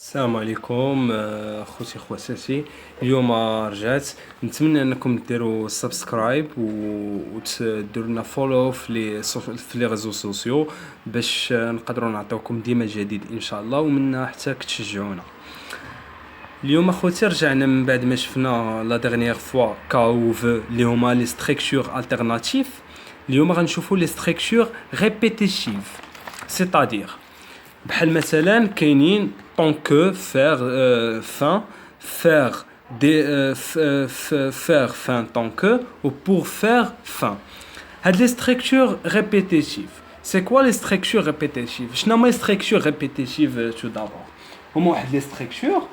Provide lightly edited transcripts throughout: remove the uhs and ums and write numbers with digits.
السلام عليكم خوتي خواتاتي. اليوم رجعت نتمنى انكم ديروا سبسكرايب وتديروا لنا فولو في لي ريزو سوسيو باش نقدروا نعطيوكم ديما جديد ان شاء الله، ومنها حتى تشجعونا. اليوم اخوتي رجعنا من بعد ما شفنا لا ديرنيير فوا كاو في اللي هما لي ستركتور التيرناتيف. اليوم غنشوفوا لي ستركتور ريبيتيتيف، سيتادير بحال مثلا كاينين طونكو فير فان فير دي فير فان طونكو و بور فير فان. هاد لي ستركتور ريبيتيتيف سي كوا لي ستركتور ريبيتيتيف؟ شنو هما لي ستركتور ريبيتيتيف؟ تو دابور هما واحد لي ستركتور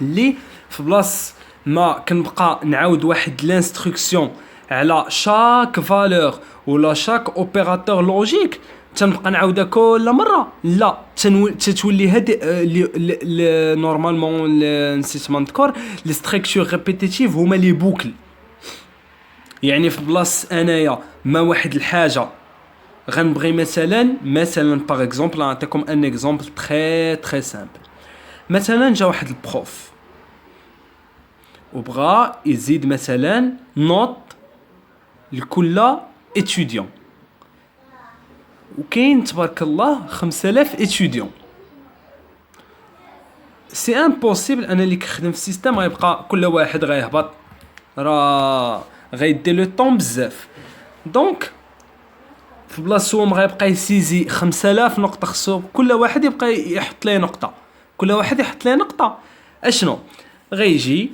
اللي في بلاص ما كنبقى نعاود واحد لانستركسيون على شاك فالور ولا شاك اوبيراتور لوجيك تنبقى نعاودها كل مره، لا تتولي هادي نورمالمون نسيت ما نذكر لي ستركتور ريبيتيتيف هما لي بوكل. يعني في بلاص انايا ما واحد الحاجه غنبغي مثلا باغ اكزومبل نعطيكم ان اكزومبل تري سامبل. مثلا جا واحد البروف وبغى يزيد مثلا نوت لكل اتيديون، وكاين تبارك الله 5000 اتيديون. سي امبوسيبل انا اللي كنخدم في السيستم غيبقى كل واحد غيهبط راه غيدي لو طون بزاف. دونك في بلاصتو ما غيبقى يسيزي 5000 نقطه، خصو كل واحد يبقى يحط ليه نقطه، كل واحد يحط ليه نقطه. اشنو غيجي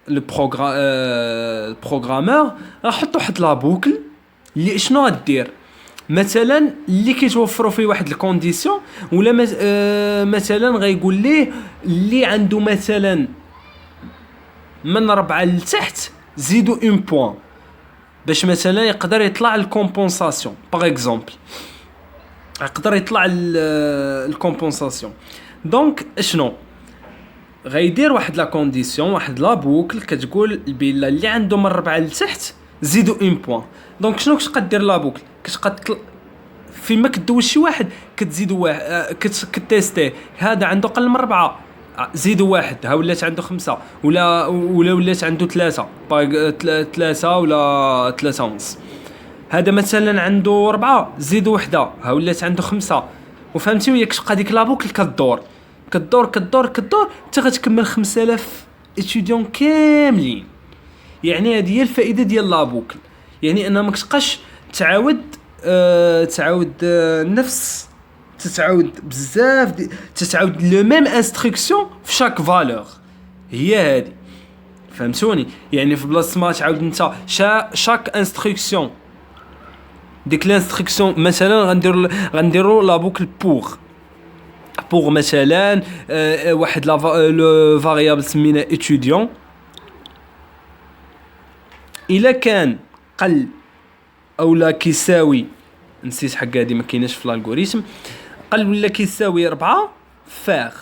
البروغرامور راح واحد لا بوكل اللي شنو غدير مثلا اللي كيتوفروا فيه واحد الكونديسيون، ولا مثلا غيقول ليه اللي عنده مثلا من 4 لتحت زيدوا اون بوين باش مثلا يقدر يطلع الكومبونساسيون. باغ اكزومبل يقدر يطلع الكومبونساسيون. دونك اشنو غيدير واحد لا كونديسيون، واحد لا بوكل كتقول بلا اللي عنده من 4 لتحت زيدوا اون بوين. دونك شنو كتقدر لا بوكل كتقد فين ما كدوز شي واحد كتزيدوا واحد، كتيستي هذا عنده قل من 4 زيدوا واحد، ها ولات عنده 5 ولا ولات عنده 3 ولا 3 ونص. هذا مثلا عنده 4 زيدوا وحده، ها ولات عنده 5. وفهمتي وياك تبقى ديك لا بوكل كدور حتى غتكمل 5000 اتيديون كاملين. يعني هذه هي الفائده ديال لا بوكل، يعني انها ما كتبقاش تعاود نفس تتعاود بزاف تتعاود لو ميم انستركسيون في شاك فالور. هي هذه فهمتوني؟ يعني في بلاصه ما تعاود انت شاك انستركسيون ديك الانستركسيون مثلا غنديروا لا بوكل بوغ مثلا واحد لو فاريابل سمينا اتيديون. الا كان قل او لا كيساوي، نسيت حق هذه ما كايناش في الالغوريثم، قل ولا كيساوي 4 فاغ.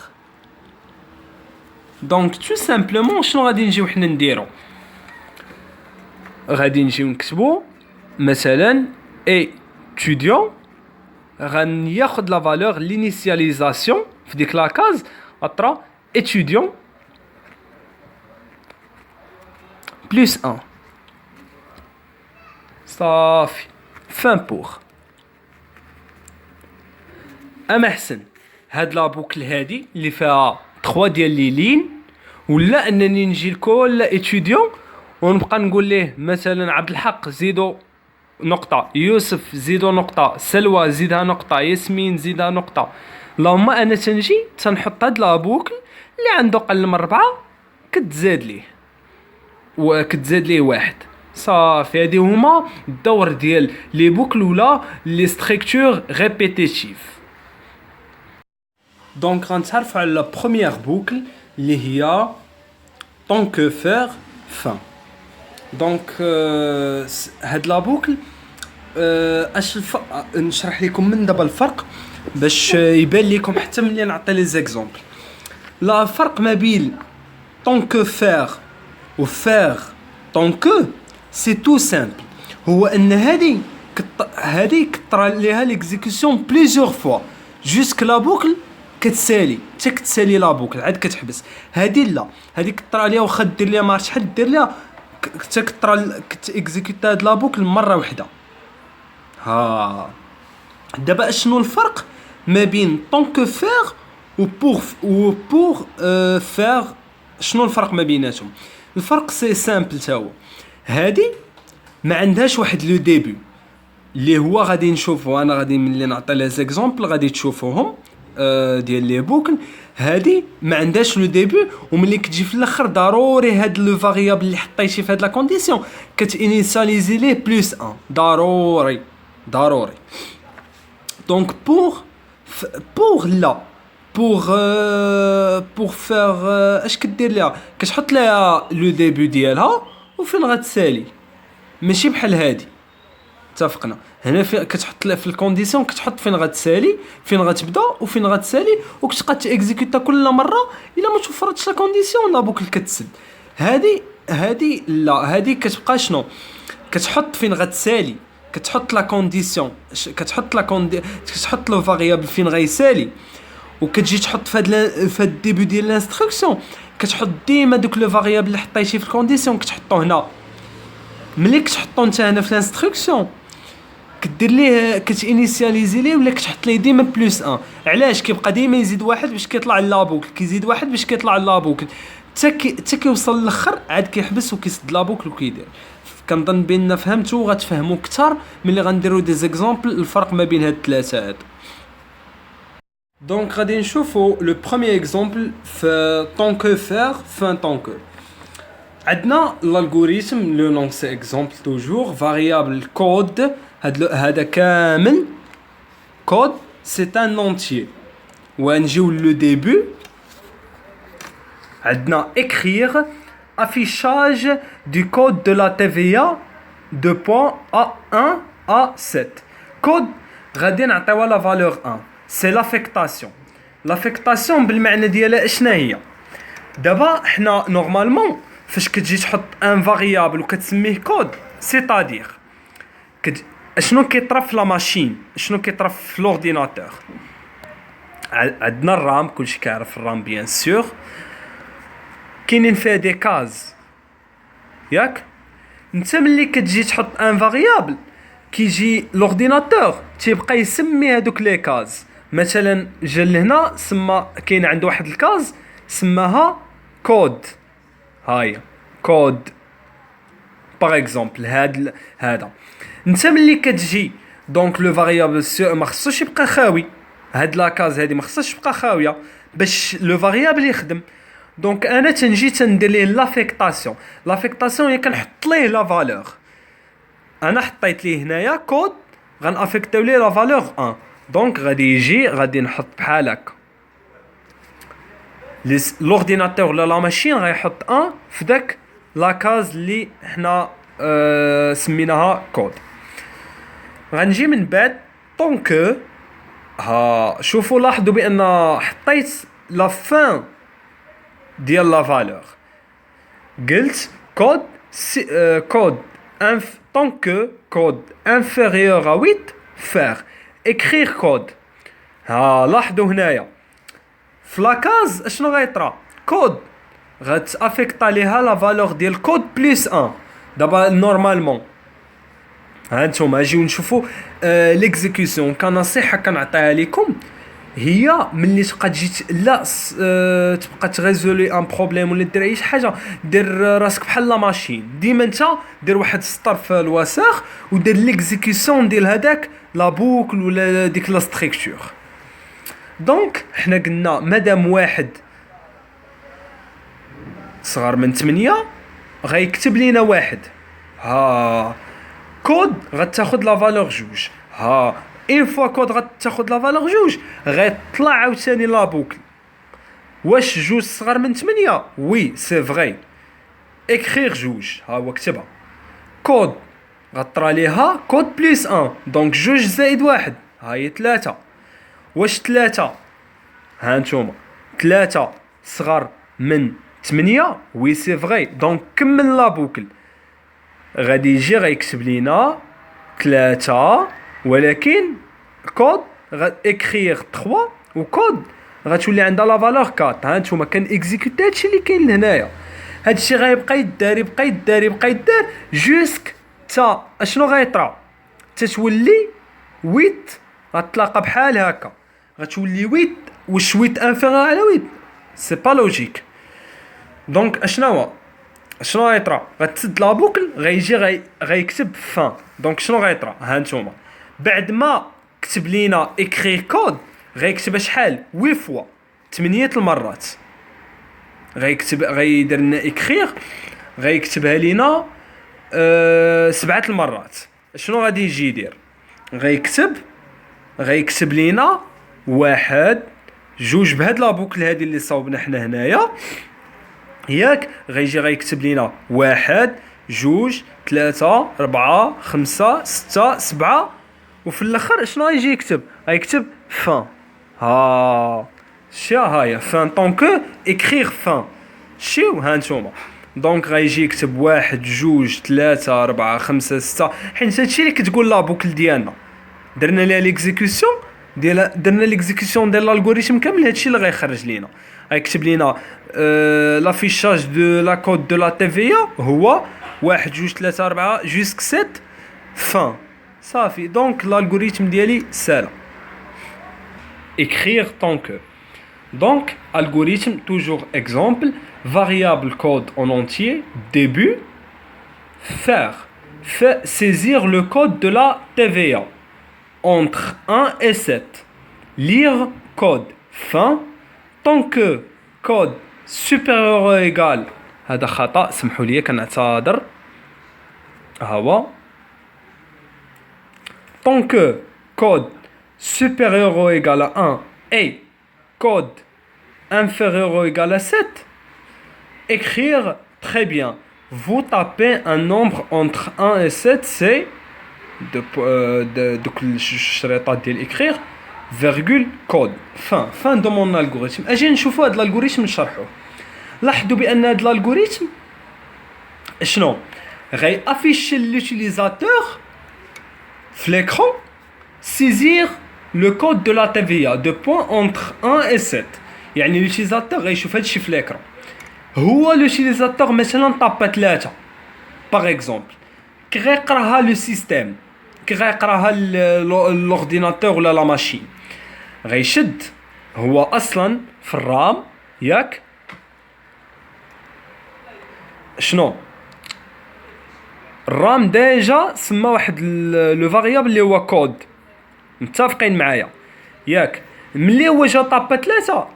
دونك تو سامبلومون شنو غادي نجيو حنا نديرو؟ غادي نجيو نكتبو مثلا اتيديون غنياخد لا فالور لينيسياليزاسيون في ديك لا كاز اطرا اتيديون بلس 1 صافي فان بوغ. اما حسن هاد لا بوكل هادي اللي فيها 3 ديال لي لين، ولا انني نجي لكل اتيديون ونبقى نقول ليه مثلا عبد الحق زيدو نقطه، يوسف زيدو نقطه، سلوى زيدها نقطه، ياسمين زيدها نقطه. اللهم انا تنجي تنحط هاد لا بوكل اللي عنده قل من 4 كتزاد ليه واحد. صافي هادي هما الدور ديال لي بوكل ولا لي ستركتور ريبيتيتيف. دونك غنتعرفوا على لا بروميير بوكل اللي هي طونكو فير فان. دونك هاد لا بوكل نشرح لكم من دابا الفرق باش يبان لكم حتى ملي نعطي لي زيكزامبل. لا الفرق ما بين طونكو فير و فير طونكو سي تو سامبل، هو ان هذه كطرا ليها ليكزيكسيون بليزيور فوا جوسك لا بوكل كتسالي حتى كتسالي لا بوكل عاد كتحبس. هادي لا، هادي كطرا ليها واخا دير ليها ما عرفتش شحال دير ليها حتى كطرا كتيكزيكوتا هاد لا بوكل مره واحده. ها دابا شنو الفرق ما بين طونك فيغ و بور فيغ؟ شنو الفرق ما بيناتهم؟ الفرق سي سامبل تا هو. هادي ما عندهاش واحد لو ديبي اللي هو غادي نشوفو، انا غادي ملي نعطي لي زيكزامبل غادي تشوفوهم ديال لي بوكل. هادي ما عندهاش لو ديبي، وملي كتجي في الاخر ضروري هاد لو فاريابل اللي حطيتي في هاد لا كونديسيون كتانيسياليزي ليه بلس 1 ضروري. دونك بور لا بور فيغ اش كدير ليها؟ كتحط ليها لو ديبي ديالها وفين غتسالي، ماشي بحال هادي. اتفقنا؟ هنا كتحط في الكونديسيون كتحط فين غتسالي، فين غتبدا وفين غتسالي، وكتبقى تيكزيكوتا كل مره الا ما توفرتش لا كونديسيون لا بوكل كتسد. هادي لا، هادي كتبقى شنو؟ كتحط فين غتسالي، كتحط لا كونديسيون، كتحط لو فاريابل فين غيسالي، وكتجي تحط في هاد الديبي ديال لانستركسيون كتحط ديما دوك لو فاريابل اللي حطيتي في الكونديسيون كتحطو هنا. ملي كتحطو نتا هنا في لانستركسيون كدير ليه كتانيسياليزي ليه ولا كتحط ليه ديما بلس 1. علاش؟ كيبقى ديما يزيد واحد باش كيطلع لابوكل، كيزيد واحد باش كيطلع لابوكل، حتى كيوصل للاخر عاد كيحبس وكيسد لابوكل وكيدير. كنظن بان فهمتوا غتفهموا اكثر ملي غنديروا دي زيكزامبل الفرق ما بين هاد الثلاثه هادو. دونك غادي نشوفوا لو بروميير اكزامبل في طونك فير فان طونك. عندنا الالغوريثم لو نون سي اكزامبل توجور فاريابل كود. هذا كامل كود سي ان اونتيي. ونجيو لو ديبي عندنا écrire affichage du code de la TVA de point A1 à 7. code غادي نعطيوها لا فالور 1 سي لافيكتاسيون. لافيكتاسيون بالمعنى ديالها اشنا هي؟ دابا حنا نورمالمون فاش كتجي تحط ان فاريابل وكتسميه كود سيتادير اشنو كيطرا في لا ماشين، اشنو كيطرا في لورديناتور. عندنا الرام، كلشي كيعرف الرام بيان سور، كاينين فيها دي كاز ياك. انت ملي كتجي تحط ان فاريابل كيجي لورديناتور تيبقى يسمي هذوك لي كاز. مثلا جا لهنا سما كاين عنده واحد الكاز سماها كود، هاهي كود باغ اكزومبل. هذا انت ملي كتجي دونك لو فاريابل ما خصوش يبقى خاوي، هاد لا كاز هادي ما خصهاش تبقى خاويه باش لو فاريابل يخدم. دونك انا تنجي تندير ليه لافيكتاسيون. لافيكتاسيون هي كنحط ليه لا فالور. انا حطيت ليه هنايا كود غنافيكتيو ليه لا فالور 1. دونك غادي يجي غادي نحط بحال هكا لورديناتور ولا لا ماشين غيحط 1 في داك لا كاز اللي حنا سميناها كود. غنجي من بعد طونك ها شوفوا لاحظوا بان حطيت لا فان ديال لا فالور. قلت كود كود طونك كود انفيريور ا 8 فير écrire كود. ها لاحظوا هنايا في لاكاز اشنو غيطرا؟ كود غتافيكطا ليها لا فالور ديال كود بلس 1. دابا نورمالمون ها نتوما اجيو نشوفوا ليكزيكيوسيون. كنصيحه كنعطيها لكم هي ملي تبقى تجي لا تبقى تغيزولي ان بروبليم ولا دير اي حاجه دير راسك بحال لا ماشين. ديما انت دير واحد السطر في الوساخ ودير ليكزيكيوسيون ديال هذاك لا بوكل ولا ديك لا ستركتور. دونك حنا قلنا مادام واحد صغر من 8 غيكتب لينا واحد. ها كود غتاخد لا فالور جوج. ها اين فوا كود غتاخد لا فالور جوج غيطلع عاوتاني لا بوكل. واش جوج صغر من 8؟ وي سي فري. écrire جوج ها هو كتبها. كود غطرا ليها كود بلس 1 دونك جوج زائد واحد ها هي 3. واش 3 ها نتوما 3 صغر من 8؟ وي سي فري. دونك كمل لا بوكل. غادي يجي غيكتب لينا 3 ولكن كود غا écrire 3 وكود غتولي عندها لا فالور 4. ها نتوما كان اكزيكوتي هادشي اللي كاين لهنايا. هادشي غيبقى يدار جوسك تا اشنو غيطرا تتولي 8 غتلاقى بحال هكا غتولي 8 واش 8 انفيريور على 8 سي با لوجيك. دونك اشنو غيطرا غتسد لا بوكل غيجي غيكتب فان. دونك شنو غيطرا ها نتوما بعد ما كتب لينا اكري كود غيكتبها شحال 8 فوا 8 المرات غيدير لنا اكريغ غيكتبها لينا 7 المرات. شنو غادي يجي يدير غيكتب لينا 1 2 بهاد لا بوكل هادي اللي صاوبنا حنا هنايا ياك غيكتب لينا 1 2 3 4 5 6 7 وفي الاخر شنو غيجي يكتب فان. ها شي هايا فان طونكو اكريغ فان شيو ها نتوما. دونك غيجي يكتب 1 2 3 4 5 6 حيت هادشي اللي كتقول لا بوكل ديالنا درنا ليها ليكزيكسيون ديال الالغوريثم كامل. هادشي اللي غيخرج لينا غيكتب لينا لافيشاج دو لا كود دو لا تي في هو 1 2 3 4 جوسك 7 فان صافي. دونك الالغوريثم ديالي سالا écrire tant que. Donc algorithme toujours exemple variable code en entier début faire saisir le code de la TVA entre 1 et 7 lire code fin tant que code supérieur ou égal هذا خطأ سمحوا لي كنعتذر هو tant que code supérieur ou égal à 1 et code inférieur ou égal à 7 écrire très bien. Vous tapez un nombre entre 1 et 7 c'est دوك الشريطات ديال écrire virgule code fin de mon algorithme. اجي نشوفوا هذا الالغوريثم نشرحوه. لاحظوا بان هذا الالغوريثم شنو غي افيشي لوتيليزاتور في l'écran saisir le code de la TVA de points entre 1 et 7. يعني l'utilisateur غيشوف هادشي في l'écran. هو l'utilisateur مثلا طابا 3 باغ اكزومبل كي غيقراها لو سيستيم كي غيقراها لورديناتور ولا لا ماشين غيشد هو اصلا في الرام ياك شنو الرام ديجا سما واحد لو فاريابل اللي هو كود متفقين معايا ياك ملي هو جا طابا 3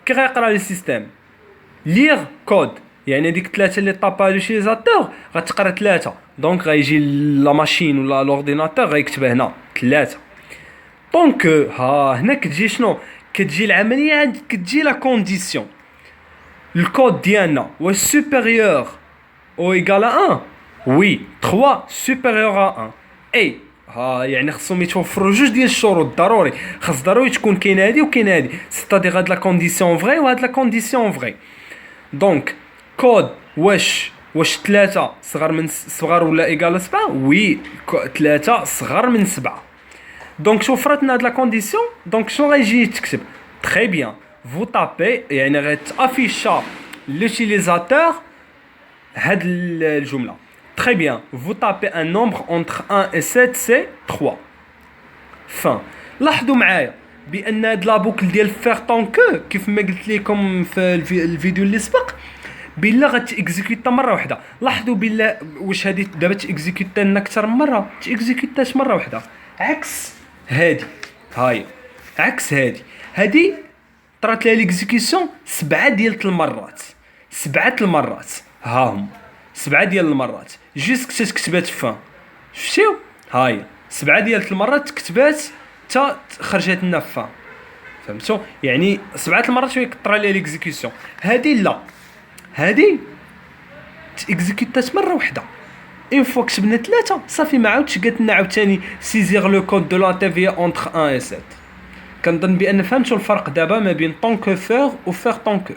كي غيقرا لي سيستيم ليغ كود يعني ديك 3 اللي طابا لوتيليزاتور غتقرا 3 دونك غيجي لا ماشين ولا لورديناتور غيكتبها هنا 3 دونك ها هنا كتجي شنو كتجي العمليه كتجي لا كونديسيون الكود ديالنا واش سوبيريور او ايغال 1 وي 3 سوبيريور ا 1 اي ها يعني خصهم يتوفروا جوج ديال الشروط ضروري خاص ضروري تكون كاين هادي وكاين هادي ستادير هاد لا كونديسيون فري وهاد لا كونديسيون فري. دونك كود واش 3 صغر ولا ايغال 7 وي 3 صغر من 7 دونك شوفرتنا هاد لا كونديسيون دونك شنو غيجي تكتب تري بيان فو تابي يعني غتافيشا لوتيليزاتور هاد الجمله très bien vous tapez un nombre entre 1 et 7 c'est 3 fin. لاحظوا معايا بان هاد لا بوكل ديال فير طونكو كيف ما قلت لكم في الفيديو اللي سبق بلا غتيكزيكوتا مره واحده. لاحظوا بلا واش هادي دابا تيكزيكوتا لنا اكثر من مره تيكزيكوتاش مره واحده عكس هادي هاي عكس هادي طرات لها ليكزيكسيون 7 ديال المرات 7 المرات ها هم 7 ديال المرات جوست كتبات فان شفتيو هاي 7 ديال المرات كتبات تا خرجت لنا فان فهمتوا يعني 7 المرات شويه كطرا ليها ليكزيكسيون. هادي لا هادي تيكزيكوتات مره واحده اون فوا كتبنا 3 صافي ما عاودش قالت لنا عاوتاني سيزير لو كود دو لا تي في اونتر 1 et 7. كنظن بان فهمتوا الفرق دابا ما بين طونكو فير و فير طونكو.